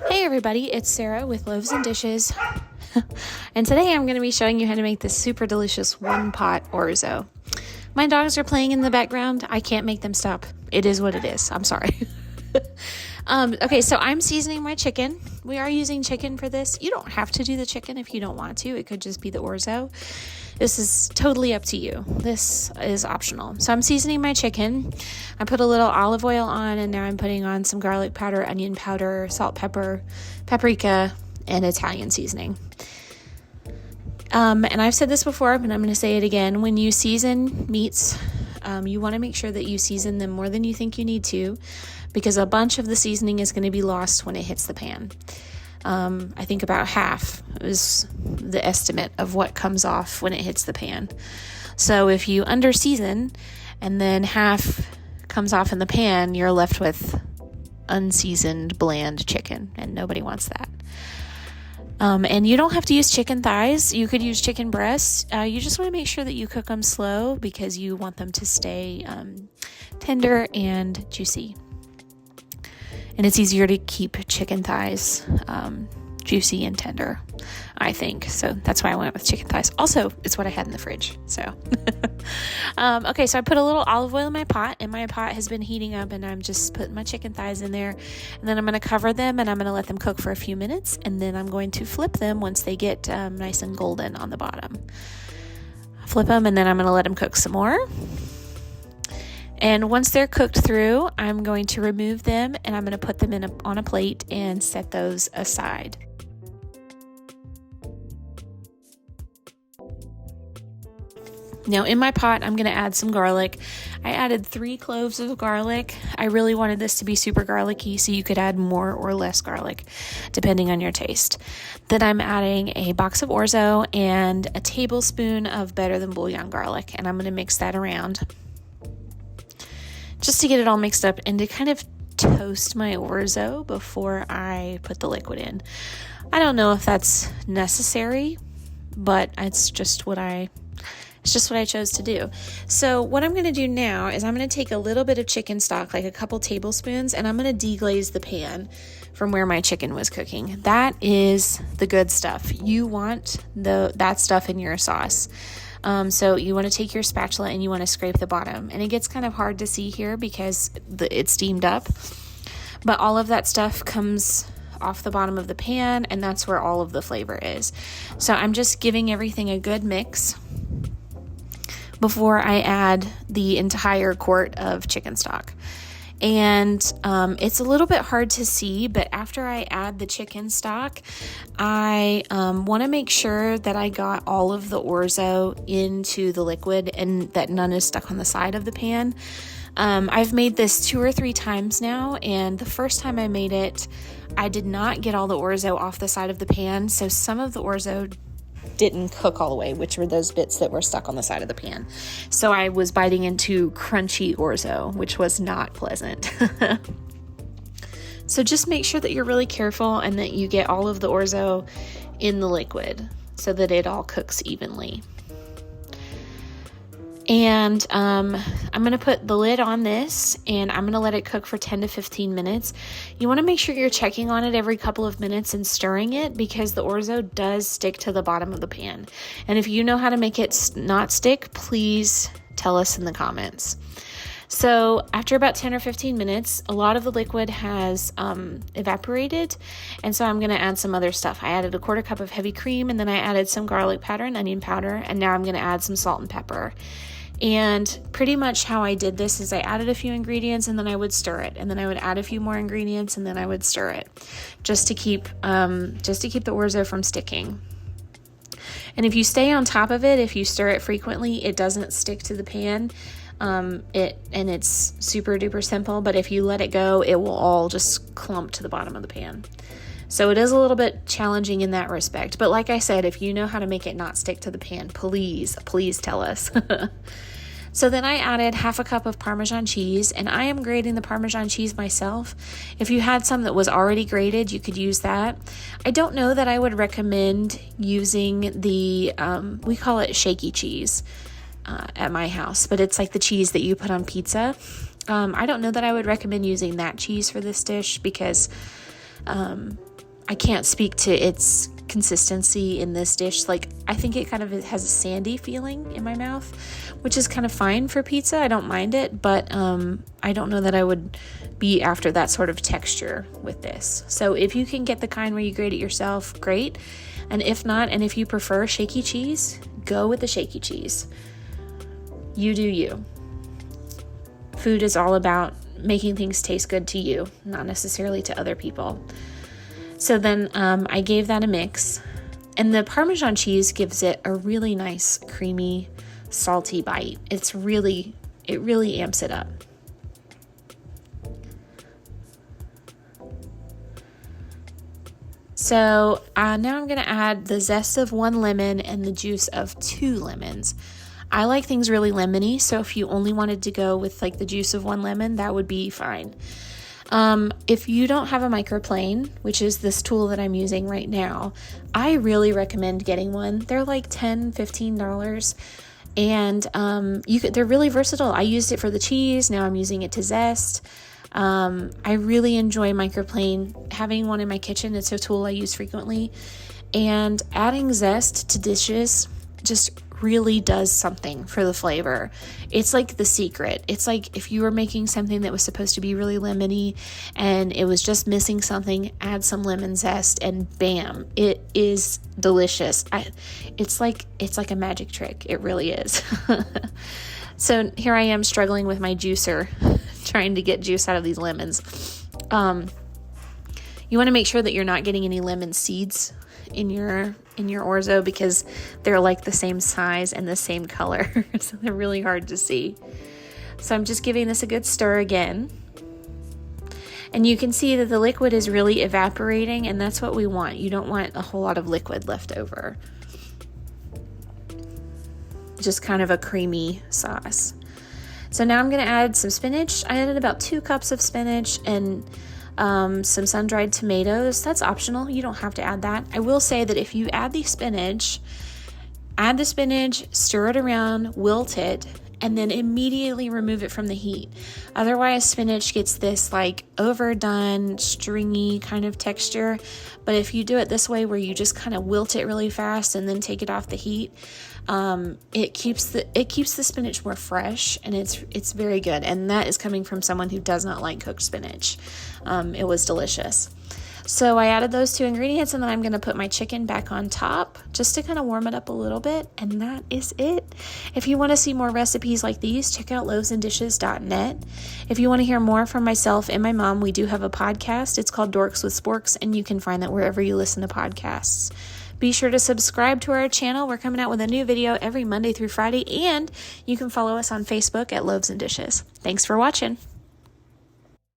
Hey everybody, it's Sarah with Loaves and Dishes, and today I'm going to be showing you how to make this super delicious one-pot orzo. My dogs are playing in the background. I can't make them stop. It is what it is. I'm sorry. Okay, so I'm seasoning my chicken. We are using chicken for this. You don't have to do the chicken if you don't want to. It could just be the orzo. This is totally up to you. This is optional. So I'm seasoning my chicken. I put a little olive oil on, and now I'm putting on some garlic powder, onion powder, salt, pepper, paprika, and Italian seasoning. And I've said this before, but I'm going to say it again. When you season meats, you want to make sure that you season them more than you think you need to, because a bunch of the seasoning is going to be lost when it hits the pan. I think about half is the estimate of what comes off when it hits the pan. So if you under season and then half comes off in the pan, you're left with unseasoned, bland chicken, and nobody wants that. And you don't have to use chicken thighs. You could use chicken breasts. You just want to make sure that you cook them slow because you want them to stay tender and juicy. And it's easier to keep chicken thighs juicy and tender, I think. So that's why I went with chicken thighs. Also, it's what I had in the fridge. So, okay, so I put a little olive oil in my pot, and my pot has been heating up, and I'm just putting my chicken thighs in there. And then I'm going to cover them, and I'm going to let them cook for a few minutes. And then I'm going to flip them once they get nice and golden on the bottom. Flip them, and then I'm going to let them cook some more. And once they're cooked through, I'm going to remove them, and I'm going to put them on a plate and set those aside. Now in my pot, I'm going to add some garlic. I added 3 cloves of garlic. I really wanted this to be super garlicky, so you could add more or less garlic, depending on your taste. Then I'm adding a box of orzo and a tablespoon of better than bouillon garlic, and I'm going to mix that around just to get it all mixed up and to kind of toast my orzo before I put the liquid in. I don't know if that's necessary, but it's just what I chose to do. So what I'm going to do now is I'm going to take a little bit of chicken stock, like a couple tablespoons, and I'm going to deglaze the pan from where my chicken was cooking. That is the good stuff. You want that stuff in your sauce. So you want to take your spatula and you want to scrape the bottom, and it gets kind of hard to see here because it's steamed up, but all of that stuff comes off the bottom of the pan, and that's where all of the flavor is. So I'm just giving everything a good mix before I add the entire quart of chicken stock. And it's a little bit hard to see, but after I add the chicken stock, I want to make sure that I got all of the orzo into the liquid and that none is stuck on the side of the pan. I've made this 2 or 3 times now, and the first time I made it, I did not get all the orzo off the side of the pan, so some of the orzo didn't cook all the way, which were those bits that were stuck on the side of the pan. So I was biting into crunchy orzo, which was not pleasant. So just make sure that you're really careful and that you get all of the orzo in the liquid so that it all cooks evenly. And I'm going to put the lid on this, and I'm going to let it cook for 10 to 15 minutes. You want to make sure you're checking on it every couple of minutes and stirring it, because the orzo does stick to the bottom of the pan. And if you know how to make it not stick, please tell us in the comments. So after about 10 or 15 minutes, a lot of the liquid has evaporated, and so I'm going to add some other stuff. I added a 1/4 cup of heavy cream, and then I added some garlic powder and onion powder, and now I'm going to add some salt and pepper. And pretty much how I did this is I added a few ingredients, and then I would stir it, and then I would add a few more ingredients, and then I would stir it, just to keep the orzo from sticking. And if you stay on top of it, if you stir it frequently, it doesn't stick to the pan. It's super duper simple, but if you let it go, it will all just clump to the bottom of the pan. So it is a little bit challenging in that respect. But like I said, if you know how to make it not stick to the pan, please tell us. So then I added 1/2 cup of Parmesan cheese, and I am grating the Parmesan cheese myself. If you had some that was already grated, you could use that. I don't know that I would recommend using the, we call it shaky cheese at my house, but it's like the cheese that you put on pizza. I don't know that I would recommend using that cheese for this dish because I can't speak to its consistency in this dish. Like, I think it kind of has a sandy feeling in my mouth, which is kind of fine for pizza. I don't mind it, but I don't know that I would be after that sort of texture with this. So if you can get the kind where you grate it yourself, great. And if not, and if you prefer shaky cheese, go with the shaky cheese. You do you. Food is all about making things taste good to you, not necessarily to other people. So then I gave that a mix, and the Parmesan cheese gives it a really nice, creamy, salty bite. It really amps it up. So now I'm going to add the zest of 1 lemon and the juice of 2 lemons. I like things really lemony, so if you only wanted to go with like the juice of 1 lemon, that would be fine. If you don't have a microplane, which is this tool that I'm using right now, I really recommend getting one. They're like $10, $15, and they're really versatile. I used it for the cheese. Now I'm using it to zest. I really enjoy microplane. Having one in my kitchen, it's a tool I use frequently, and adding zest to dishes just really does something for the flavor. It's like the secret. It's like if you were making something that was supposed to be really lemony and it was just missing something, add some lemon zest and bam, it is delicious. It's like a magic trick. It really is. So here I am struggling with my juicer, trying to get juice out of these lemons. You want to make sure that you're not getting any lemon seeds in your orzo, because they're like the same size and the same color. So they're really hard to see. So I'm just giving this a good stir again. And you can see that the liquid is really evaporating, and that's what we want. You don't want a whole lot of liquid left over. Just kind of a creamy sauce. So now I'm going to add some spinach. I added about 2 cups of spinach and some sun-dried tomatoes. That's optional. You don't have to add that. I will say that if you add the spinach, stir it around, wilt it, and then immediately remove it from the heat. Otherwise, spinach gets this like overdone, stringy kind of texture. But if you do it this way, where you just kind of wilt it really fast and then take it off the heat, it keeps the spinach more fresh, and it's very good. And that is coming from someone who does not like cooked spinach. It was delicious. So I added those 2 ingredients, and then I'm going to put my chicken back on top just to kind of warm it up a little bit, and that is it. If you want to see more recipes like these, check out loavesandishes.net. If you want to hear more from myself and my mom, we do have a podcast. It's called Dorks with Sporks, and you can find that wherever you listen to podcasts. Be sure to subscribe to our channel. We're coming out with a new video every Monday through Friday, and you can follow us on Facebook at Loaves and Dishes. Thanks for watching.